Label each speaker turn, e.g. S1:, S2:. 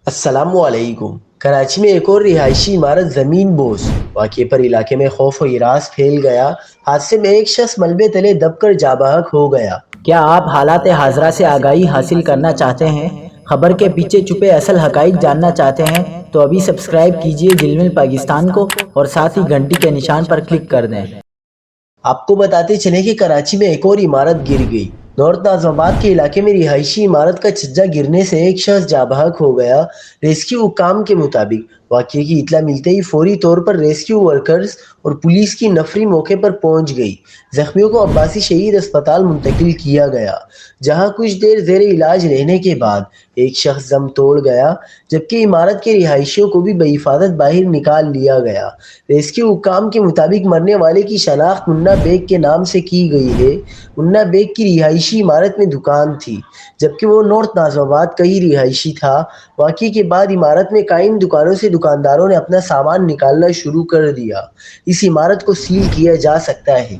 S1: السلام علیکم۔ کراچی میں ایک اور رہائشی عمارت زمین بوس واقعے پر علاقے میں خوف و ہراس پھیل گیا۔ حادثے میں ایک شخص ملبے تلے دب کر جاں بحق ہو گیا۔
S2: کیا آپ حالات حاضرہ سے آگاہی حاصل کرنا چاہتے ہیں؟ خبر کے پیچھے چھپے اصل حقائق جاننا چاہتے ہیں تو ابھی سبسکرائب کیجئے دل مل پاکستان کو اور ساتھ ہی گھنٹی کے نشان پر کلک کر دیں۔
S1: آپ کو بتاتے چلیں کہ کراچی میں ایک اور عمارت گر گئی۔ نارتھ ناظم آباد کے علاقے میں رہائشی عمارت کا چھجا گرنے سے ایک شخص جاں بحق ہو گیا۔ ریسکیو حکام کے مطابق واقعے کی اطلاع ملتے ہی فوری طور پر ریسکیو ورکرز اور پولیس کی نفری موقع پر پہنچ گئی۔ زخمیوں کو عباسی شہید اسپتال منتقل کیا گیا، جہاں کچھ دیر زیر علاج رہنے کے بعد ایک شخص دم توڑ گیا، جبکہ عمارت کے رہائشیوں کو بھی بحفاظت باہر نکال لیا گیا۔ ریسکیو حکام کے مطابق مرنے والے کی شناخت منا بیگ کے نام سے کی گئی ہے۔ منا بیگ کی رہائشی عمارت میں دکان تھی، جبکہ وہ نارتھ ناظم آباد کا ہی رہائشی تھا۔ واقعے کے بعد عمارت میں قائم دکانوں سے دکانداروں نے اپنا سامان نکالنا شروع کر دیا۔ اس عمارت کو سیل کیا جا سکتا ہے۔